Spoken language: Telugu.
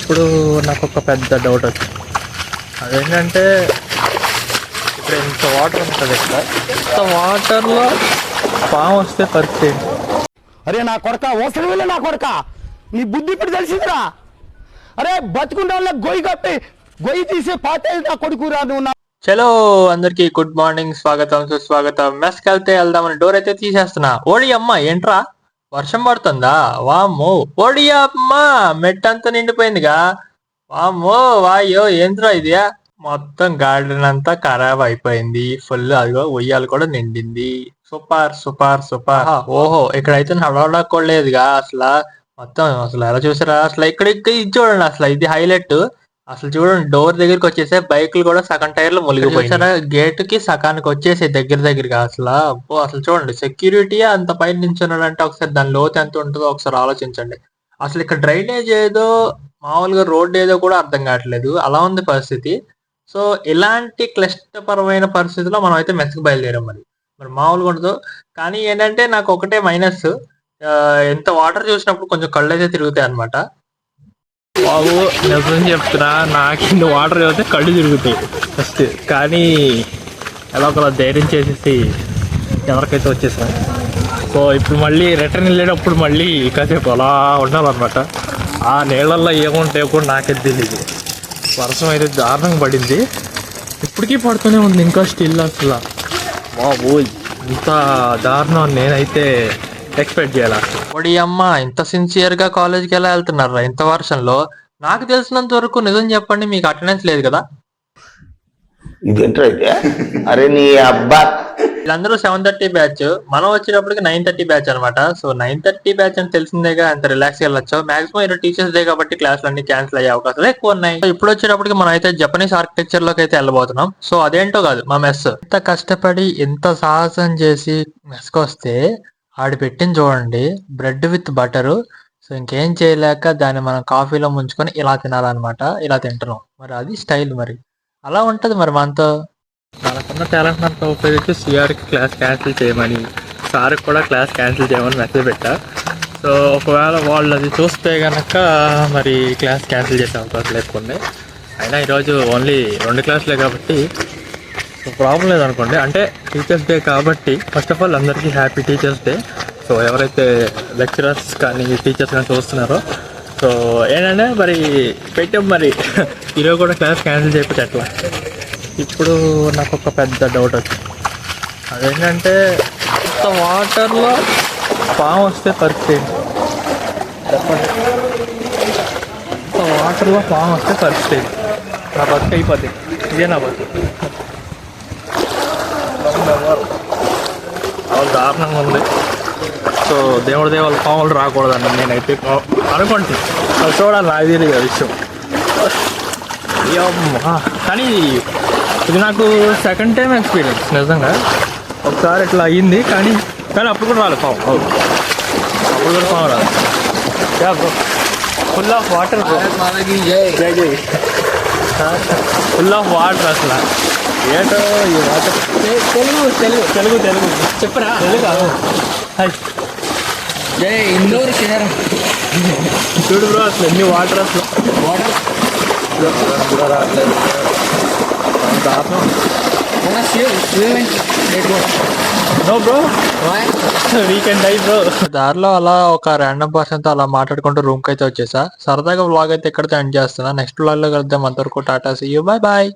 ఇప్పుడు నాకు ఒక పెద్ద డౌట్ వచ్చింది. అదేంటంటే ఇప్పుడు ఇంత వాటర్ ఉంటుంది ఇక్కడ, ఇంత వాటర్లో పాము వస్తే పరిస్థితి ఏంటి? అరే నా కొడక అవసరం వెళ్ళే నా కొడక, నీ బుద్ధి ఇప్పుడు తెలిసిందిరా. అరే బతుకుంటే వాళ్ళ గొయ్యి కప్పి గొయ్యి తీసే పాతే నా కొడుకు రాదు. చలో అందరికి గుడ్ మార్నింగ్, స్వాగతం సుస్వాగతం. మెస్కి వెళ్తే వెళ్దామని డోర్ అయితే తీసేస్తున్నా. ఓడి అమ్మ ఏంట్రా వర్షం పడుతుందా? వామ్మో ఓడి అమ్మ మెట్టంతా నిండిపోయిందిగా. వామ్మో వాయో ఏంట్రా ఇది? మొత్తం గార్డెన్ అంతా ఖరాబ్ అయిపోయింది ఫుల్. అదిగో ఉయ్యాలు కూడా నిండింది. Super super super. ఓహో ఇక్కడైతే నడవడలేదుగా అసలు. మొత్తం అసలు ఎలా చూసారా? అసలు ఇక్కడ ఇది చూడండి, అసలు ఇది హైలైట్. అసలు చూడండి డోర్ దగ్గరికి వచ్చేసే బైకులు కూడా సగం టైర్లు మునిగిపోయాయి. గేట్ కి సగానికి వచ్చేసి దగ్గరగా అసలు. అసలు చూడండి సెక్యూరిటీ అంత పైన నించున్నాడంటే ఒకసారి దాని లోతు ఎంత ఉంటుందో ఒకసారి ఆలోచించండి. అసలు ఇక్కడ డ్రైనేజ్ ఏదో మామూలుగా రోడ్ ఏదో కూడా అర్థం కావట్లేదు, అలా ఉంది పరిస్థితి. సో ఇలాంటి క్లిష్టపరమైన పరిస్థితిలో మనం అయితే మెస్కి బయలుదేరాం. మరి మామూలుగా ఉండదు. కానీ ఏంటంటే నాకు ఒకటే మైనస్, ఎంత వాటర్ చూసినప్పుడు కొంచెం కళ్ళు అయితే తిరుగుతాయి అనమాట. బాబు నిజం చెప్తున్నా, నాకు ఇంత వాటర్ చదివితే కళ్ళు తిరుగుతాయి ఫస్ట్. కానీ ఎలా ఒకలా ధైర్యం చేసేసి ఎవరికైతే వచ్చేసాను. సో ఇప్పుడు మళ్ళీ రిటర్న్ వెళ్ళేటప్పుడు మళ్ళీ కాసేపు అలా ఉండాలన్నమాట. ఆ నీళ్ళల్లో ఏముంటాయో కూడా నాకైతే తెలియదు. వర్షం అయితే దారుణంగా పడింది, ఇప్పటికీ పడుతూనే ఉంది ఇంకా స్టిల్. అసలు బాబు ఇంత దారుణం నేనైతే ఎక్స్పెక్ట్ చేయాలి. ఒడి అమ్మ ఇంత సిన్సియర్గా కాలేజ్కి ఎలా వెళ్తున్నారా ఇంత వర్షంలో? నాకు తెలిసినంత వరకు నిజం చెప్పండి, మీకు అటెండెన్స్ లేదు కదా? ఇదేంటైతే అరే నీ అబ్బా, వీళ్ళందరూ 7:30 బ్యాచ్, మనం వచ్చేటప్పటికి 9:30 బ్యాచ్ అనమాట. సో 9:30 బ్యాచ్ అని తెలిసిందేగా, ఎంత రిలాక్స్ వెళ్ళొచ్చు. మాక్సిమం ఈరోజు టీచర్స్ డే కాబట్టి క్లాసులు అన్ని క్యాన్సిల్ అయ్యే అవకాశాలు ఎక్కువ ఉన్నాయి. ఇప్పుడు వచ్చేటప్పటికి మనం అయితే జపనీస్ ఆర్కిటెక్చర్ లోకి అయితే వెళ్ళబోతున్నాం. సో అదేంటో కాదు, మా మెస్ ఇంత కష్టపడి ఇంత సాహసం చేసి మెస్కి వస్తే ఆడి పెట్టింది చూడండి, బ్రెడ్ విత్ బటరు. సో ఇంకేం చేయలేక దాన్ని మనం కాఫీలో ముంచుకొని ఇలా తినాలన్నమాట. ఇలా తింటున్నాం, మరి అది స్టైల్. మరి అలా ఉంటుంది మరి మనతో. మనకున్న టాలెంట్ అంతా ఉపయోగించి సిఆర్కి క్లాస్ క్యాన్సిల్ చేయమని, సార్కి కూడా క్లాస్ క్యాన్సిల్ చేయమని మెసేజ్ పెట్టా. సో ఒకవేళ వాళ్ళు అది చూస్తే కనుక మరి క్లాస్ క్యాన్సిల్ చేసే అవకాశాలు ఎక్కువ ఉన్నాయి. అయినా ఈరోజు ఓన్లీ 2 క్లాసులే కాబట్టి ప్రాబ్లం లేదనుకోండి. అంటే టీచర్స్ డే కాబట్టి ఫస్ట్ ఆఫ్ ఆల్ అందరికీ హ్యాపీ టీచర్స్ డే. సో ఎవరైతే లెక్చరర్స్ కానీ టీచర్స్ కానీ చూస్తున్నారో, సో ఏంటంటే మరి పెట్టాం. మరి ఈరోజు కూడా క్లాస్ క్యాన్సిల్ చేయకపోతే ఎట్లా? ఇప్పుడు నాకు ఒక పెద్ద డౌట్ వచ్చింది. అదేంటంటే ఇంత వాటర్లో పాము వస్తే పరిస్థితి ఏంటి చెప్పండి? ఇంత వాటర్లో పాము వస్తే పరిస్థితి ఏంటి? నా బతుకు అయిపోద్ది, ఇదే నా బతుకు. వాళ్ళు దారుణంగా ఉంది. సో దేవుడి దేవాళ్ళు పాములు రాకూడదండి నేనైతే అనుకుంటున్నాను. అది చూడాలి, నాకు తెలియదు ఆ విషయం. కానీ ఇది నాకు సెకండ్ టైం ఎక్స్పీరియన్స్ నిజంగా. ఒకసారి ఇట్లా అయ్యింది, కానీ అప్పుడు కూడా రాలేదు పాము. అప్పుడు కూడా పాము రాదు. Full of water, full of water. అసలు ఏంటో ఈ వాటర్. తెలుగు చెప్పరా? తెలుగు ఇండోర్ చూడు బ్రో, అసలు ఎన్ని వాటర్. అసలు water no bro, weekend die bro. దారిలో అలా ఒక ర్యాండమ్ పర్సన్ తో అలా మాట్లాడుకుంటూ రూమ్ కి అయితే వచ్చేసా. సరదాగా వ్లాగ్ అయితే ఎక్కడితో ఎండ్ చేస్తున్నా. నెక్స్ట్ వ్లాగ్ లో కలుద్దాం. అంతవరకు tata, see you, bye bye.